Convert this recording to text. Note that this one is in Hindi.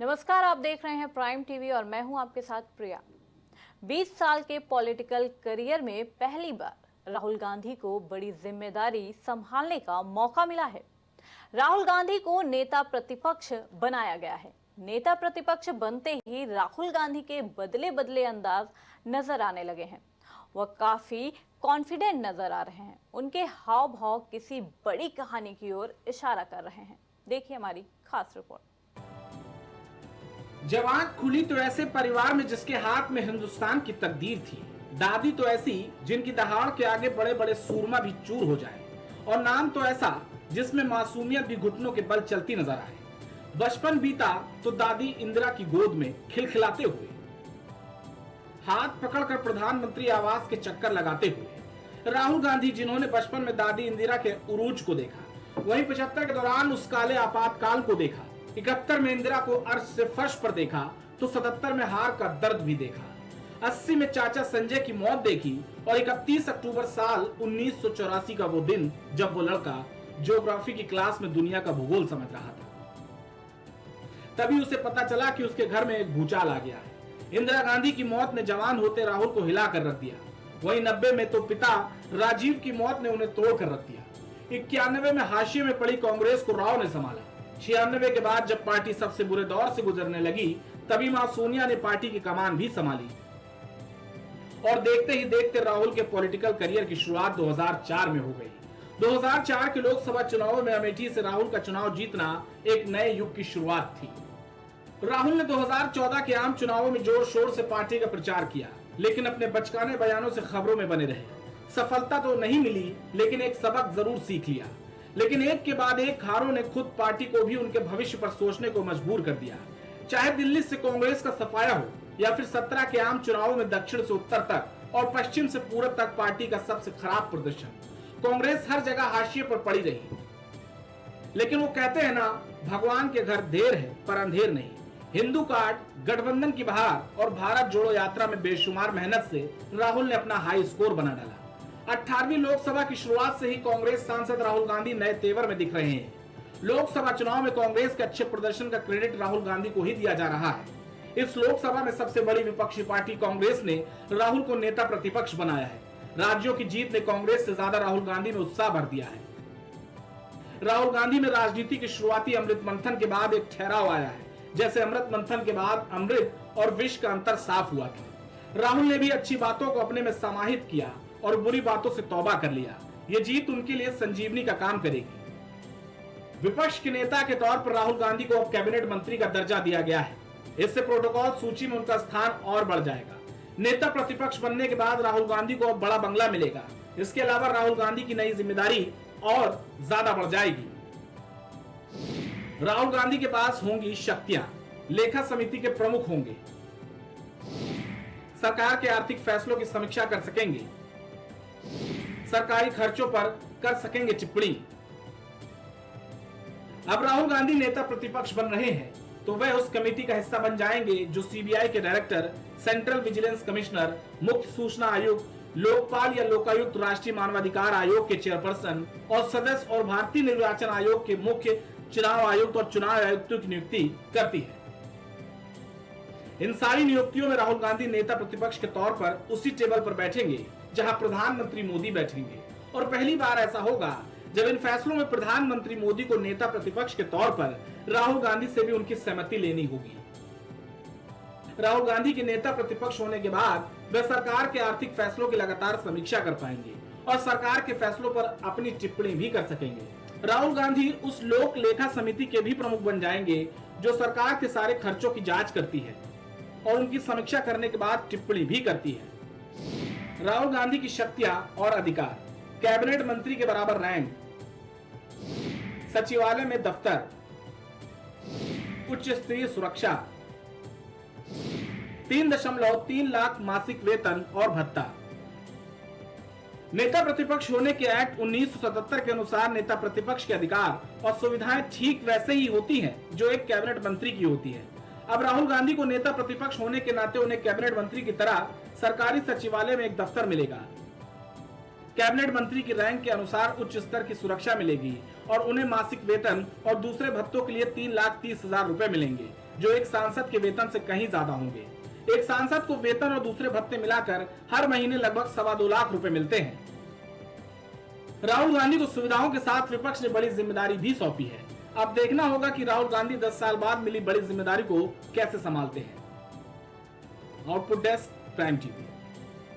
नमस्कार, आप देख रहे हैं प्राइम टीवी और मैं हूं आपके साथ प्रिया। 20 साल के पॉलिटिकल करियर में पहली बार राहुल गांधी को बड़ी जिम्मेदारी संभालने का मौका मिला है। राहुल गांधी को नेता प्रतिपक्ष बनाया गया है। नेता प्रतिपक्ष बनते ही राहुल गांधी के बदले बदले अंदाज नजर आने लगे हैं। वह काफी कॉन्फिडेंट नजर आ रहे हैं। उनके हाव भाव किसी बड़ी कहानी की ओर इशारा कर रहे हैं। देखिए हमारी खास रिपोर्ट। जब आंख खुली तो ऐसे परिवार में जिसके हाथ में हिंदुस्तान की तकदीर थी। दादी तो ऐसी जिनकी दहाड़ के आगे बड़े बड़े सूरमा भी चूर हो जाए, और नाम तो ऐसा जिसमें मासूमियत भी घुटनों के बल चलती नजर आए। बचपन बीता तो दादी इंदिरा की गोद में खिलखिलाते हुए, हाथ पकड़कर प्रधानमंत्री आवास के चक्कर लगाते हुए। राहुल गांधी जिन्होंने बचपन में दादी इंदिरा के उरूज को देखा, वहीं 75 के दौरान उस काले आपातकाल को देखा, 71 में इंदिरा को अर्श से फर्श पर देखा तो 77 में हार का दर्द भी देखा, 80 में चाचा संजय की मौत देखी, और 31 अक्टूबर साल 1984 का वो दिन जब वो लड़का ज्योग्राफी की क्लास में दुनिया का भूगोल समझ रहा था। तभी उसे पता चला कि उसके घर में एक भूचाल आ गया है। इंदिरा गांधी की मौत ने जवान होते राहुल को हिला कर रख दिया। वहीं 90 में तो पिता राजीव की मौत ने उन्हें तोड़ कर रख दिया। 91 में हाशिए में पड़ी कांग्रेस को राव ने संभाला। 96 के बाद जब पार्टी सबसे बुरे दौर से गुजरने लगी, तभी मां सोनिया ने पार्टी की कमान भी संभाली। और देखते ही देखते राहुल के पॉलिटिकल करियर की शुरुआत 2004 में हो गई। 2004 के लोकसभा चुनावों में अमेठी से राहुल का चुनाव जीतना एक नए युग की शुरुआत थी। राहुल ने 2014 के आम चुनावों में जोर शोर से पार्टी का प्रचार किया, लेकिन अपने बचकाने बयानों से खबरों में बने रहे। सफलता तो नहीं मिली, लेकिन एक सबक जरूर सीख लिया। लेकिन एक के बाद एक हारों ने खुद पार्टी को भी उनके भविष्य पर सोचने को मजबूर कर दिया। चाहे दिल्ली से कांग्रेस का सफाया हो, या फिर 17 के आम चुनावों में दक्षिण से उत्तर तक और पश्चिम से पूरब तक पार्टी का सबसे खराब प्रदर्शन, कांग्रेस हर जगह हाशिए पर पड़ी रही। लेकिन वो कहते हैं ना, भगवान के घर देर है पर अंधेर नहीं। हिंदू कार्ड, गठबंधन की बहार और भारत जोड़ो यात्रा में बेशुमार मेहनत से राहुल ने अपना हाई स्कोर बना डाला। 18वीं लोकसभा की शुरुआत से ही कांग्रेस सांसद राहुल गांधी नए तेवर में दिख रहे हैं। लोकसभा चुनाव में कांग्रेस के अच्छे प्रदर्शन का क्रेडिट राहुल गांधी को ही दिया जा रहा है। इस लोकसभा में सबसे बड़ी विपक्षी पार्टी कांग्रेस ने राहुल को नेता प्रतिपक्ष बनाया है। राज्यों की जीत ने कांग्रेस से ज्यादा राहुल गांधी में उत्साह भर दिया है। राहुल गांधी में राजनीति के शुरुआती अमृत मंथन के बाद एक ठहराव आया है, जैसे अमृत मंथन के बाद अमृत और विष का अंतर साफ हुआ था। राहुल ने भी अच्छी बातों को अपने में समाहित किया और बुरी बातों से तौबा कर लिया। ये जीत उनके लिए संजीवनी का काम करेगी। विपक्ष के नेता के तौर पर राहुल गांधी को अब कैबिनेट मंत्री का दर्जा दिया गया है। इससे प्रोटोकॉल सूची में उनका स्थान और बढ़ जाएगा। नेता प्रतिपक्ष बनने के बाद राहुल गांधी को अब बड़ा बंगला मिलेगा। इसके अलावा राहुल गांधी की नई जिम्मेदारी और ज्यादा बढ़ जाएगी। राहुल गांधी के पास होंगी शक्तियां, लेखा समिति के प्रमुख होंगे, सरकार के आर्थिक फैसलों की समीक्षा कर सकेंगे, सरकारी खर्चों पर कर सकेंगे टिप्पणी। अब राहुल गांधी नेता प्रतिपक्ष बन रहे हैं तो वह उस कमेटी का हिस्सा बन जाएंगे जो सीबीआई के डायरेक्टर, सेंट्रल विजिलेंस कमिश्नर, मुख्य सूचना आयुक्त, लोकपाल या लोकायुक्त, राष्ट्रीय मानवाधिकार आयोग के चेयरपर्सन और सदस्य और भारतीय निर्वाचन आयोग के मुख्य चुनाव आयुक्त और चुनाव आयुक्तों की नियुक्ति करती है। इन सारी नियुक्तियों में राहुल गांधी नेता प्रतिपक्ष के तौर पर उसी टेबल पर बैठेंगे जहां प्रधानमंत्री मोदी बैठेंगे, और पहली बार ऐसा होगा जब इन फैसलों में प्रधानमंत्री मोदी को नेता प्रतिपक्ष के तौर पर राहुल गांधी से भी उनकी सहमति लेनी होगी। राहुल गांधी के नेता प्रतिपक्ष होने के बाद वे सरकार के आर्थिक फैसलों की लगातार समीक्षा कर पाएंगे और सरकार के फैसलों पर अपनी टिप्पणी भी कर सकेंगे। राहुल गांधी उस लोक लेखा समिति के भी प्रमुख बन जाएंगे जो सरकार के सारे खर्चों की जांच करती है और उनकी समीक्षा करने के बाद टिप्पणी भी करती है। राहुल गांधी की शक्तियां और अधिकार: कैबिनेट मंत्री के बराबर रैंक, सचिवालय में दफ्तर, उच्च स्तरीय सुरक्षा, 3.3 लाख मासिक वेतन और भत्ता। नेता प्रतिपक्ष होने के एक्ट 1977 के अनुसार नेता प्रतिपक्ष के अधिकार और सुविधाएं ठीक वैसे ही होती हैं जो एक कैबिनेट मंत्री की होती है। अब राहुल गांधी को नेता प्रतिपक्ष होने के नाते उन्हें कैबिनेट मंत्री की तरह सरकारी सचिवालय में एक दफ्तर मिलेगा। कैबिनेट मंत्री की रैंक के अनुसार उच्च स्तर की सुरक्षा मिलेगी और उन्हें मासिक वेतन और दूसरे भत्तों के लिए 3,30,000 रुपए मिलेंगे। जो एक सांसद के वेतन से कहीं ज्यादा होंगे। एक सांसद को वेतन और दूसरे भत्ते मिलाकर हर महीने लगभग 2.25 लाख रुपए मिलते हैं। राहुल गांधी को सुविधाओं के साथ विपक्ष ने बड़ी जिम्मेदारी भी सौंपी है। अब देखना होगा कि राहुल गांधी 10 साल बाद मिली बड़ी जिम्मेदारी को कैसे संभालते हैं। Output desk, prime TV.